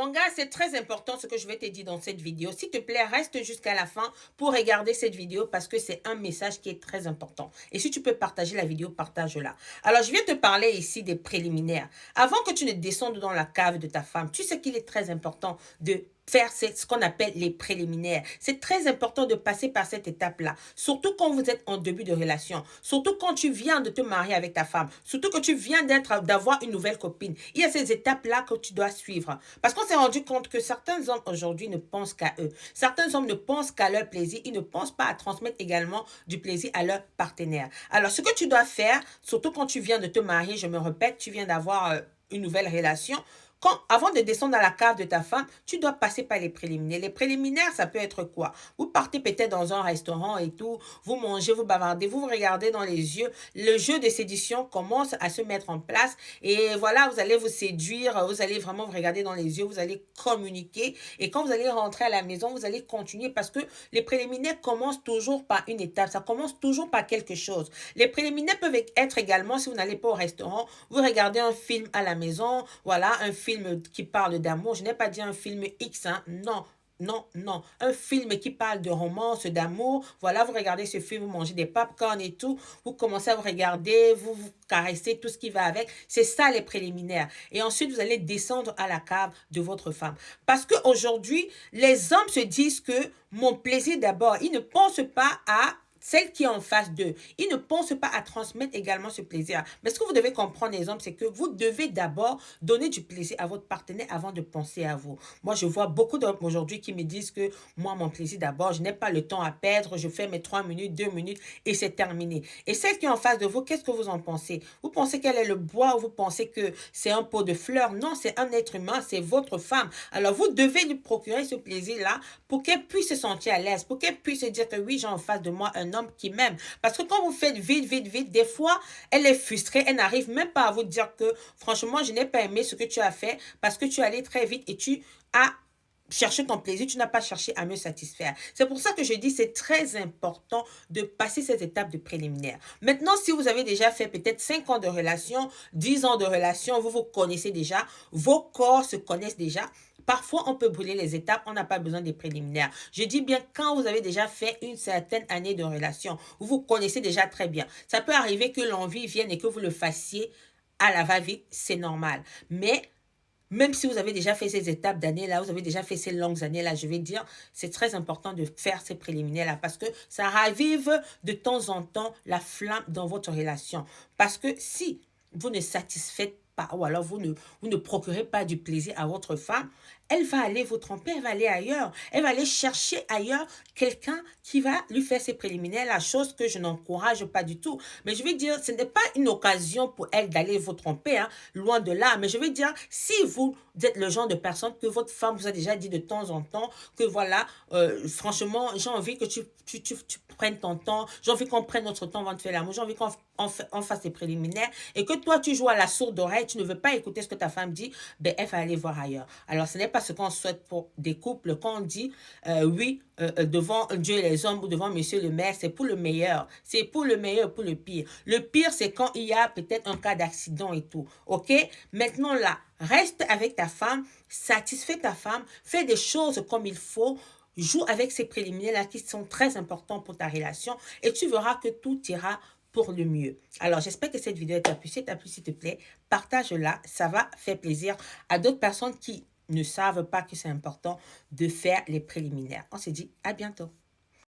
Mon gars, c'est très important ce que je vais te dire dans cette vidéo. S'il te plaît, reste jusqu'à la fin pour regarder cette vidéo parce que c'est un message qui est très important. Et si tu peux partager la vidéo, partage-la. Alors, je viens te parler ici des préliminaires. Avant que tu ne descendes dans la cave de ta femme, tu sais qu'il est très important de faire ce qu'on appelle les préliminaires. C'est très important de passer par cette étape-là, surtout quand vous êtes en début de relation, surtout quand tu viens de te marier avec ta femme, surtout que tu viens d'avoir une nouvelle copine. Il y a ces étapes-là que tu dois suivre. Parce qu'on s'est rendu compte que certains hommes aujourd'hui ne pensent qu'à eux. Certains hommes ne pensent qu'à leur plaisir. Ils ne pensent pas à transmettre également du plaisir à leur partenaire. Alors, ce que tu dois faire, surtout quand tu viens de te marier, je me répète, tu viens d'avoir une nouvelle relation, avant de descendre dans la cave de ta femme, tu dois passer par les préliminaires. Les préliminaires, ça peut être quoi? Vous partez peut-être dans un restaurant et tout, vous mangez, vous bavardez, vous vous regardez dans les yeux. Le jeu de séduction commence à se mettre en place et voilà, vous allez vous séduire, vous allez vraiment vous regarder dans les yeux, vous allez communiquer et quand vous allez rentrer à la maison, vous allez continuer parce que les préliminaires commencent toujours par une étape, ça commence toujours par quelque chose. Les préliminaires peuvent être également, si vous n'allez pas au restaurant, vous regardez un film à la maison, voilà, un film qui parle d'amour. Je n'ai pas dit un film X, hein. Non, non, non. Un film qui parle de romance, d'amour. Voilà, vous regardez ce film, vous mangez des popcorn et tout. Vous commencez à vous regarder, vous caressez tout ce qui va avec. C'est ça les préliminaires. Et ensuite, vous allez descendre à la cave de votre femme. Parce qu'aujourd'hui, les hommes se disent que mon plaisir d'abord, ils ne pensent pas à celle qui est en face d'eux. Ils ne pensent pas à transmettre également ce plaisir. Mais ce que vous devez comprendre, les hommes, c'est que vous devez d'abord donner du plaisir à votre partenaire avant de penser à vous. Moi, je vois beaucoup d'hommes aujourd'hui qui me disent que moi, mon plaisir d'abord, je n'ai pas le temps à perdre. Je fais mes 3 minutes, 2 minutes et c'est terminé. Et celle qui est en face de vous, qu'est-ce que vous en pensez? Vous pensez qu'elle est le bois ou vous pensez que c'est un pot de fleurs? Non, c'est un être humain, c'est votre femme. Alors, vous devez lui procurer ce plaisir-là pour qu'elle puisse se sentir à l'aise, pour qu'elle puisse se dire que oui, j'ai en face de moi un homme qui m'aime. Parce que quand vous faites vite, vite, vite, des fois, elle est frustrée, elle n'arrive même pas à vous dire que franchement, je n'ai pas aimé ce que tu as fait parce que tu es allé très vite et tu as cherché ton plaisir, tu n'as pas cherché à me satisfaire. C'est pour ça que je dis c'est très important de passer cette étape de préliminaire. Maintenant, si vous avez déjà fait peut-être 5 ans de relation, 10 ans de relation, vous vous connaissez déjà, vos corps se connaissent déjà, parfois, on peut brûler les étapes, on n'a pas besoin des préliminaires. Je dis bien quand vous avez déjà fait une certaine année de relation, vous vous connaissez déjà très bien. Ça peut arriver que l'envie vienne et que vous le fassiez à la va-vite, c'est normal. Mais même si vous avez déjà fait ces étapes d'années-là, vous avez déjà fait ces longues années-là, je vais dire, c'est très important de faire ces préliminaires-là parce que ça ravive de temps en temps la flamme dans votre relation. Parce que si vous ne satisfaites pas ou alors vous ne procurez pas du plaisir à votre femme, elle va aller vous tromper, elle va aller ailleurs. Elle va aller chercher ailleurs quelqu'un qui va lui faire ses préliminaires, la chose que je n'encourage pas du tout. Mais je vais dire, ce n'est pas une occasion pour elle d'aller vous tromper, hein, loin de là. Mais je vais dire, si vous êtes le genre de personne que votre femme vous a déjà dit de temps en temps que voilà, franchement, j'ai envie que tu prennes ton temps, j'ai envie qu'on prenne notre temps avant de faire l'amour, j'ai envie qu'on fasse des préliminaires et que toi, tu joues à la sourde oreille, tu ne veux pas écouter ce que ta femme dit, ben, elle va aller voir ailleurs. Alors, ce n'est pas ce qu'on souhaite pour des couples. Quand on dit oui, devant Dieu et les hommes ou devant Monsieur le maire, c'est pour le meilleur. C'est pour le meilleur, pour le pire. Le pire, c'est quand il y a peut-être un cas d'accident et tout. OK? Maintenant, là, reste avec ta femme, satisfais ta femme, fais des choses comme il faut. Joue avec ces préliminaires-là qui sont très importants pour ta relation et tu verras que tout ira pour le mieux. Alors, j'espère que cette vidéo t'a plu. Si t'a plu, s'il te plaît, partage-la. Ça va faire plaisir à d'autres personnes qui ne savent pas que c'est important de faire les préliminaires. On se dit à bientôt.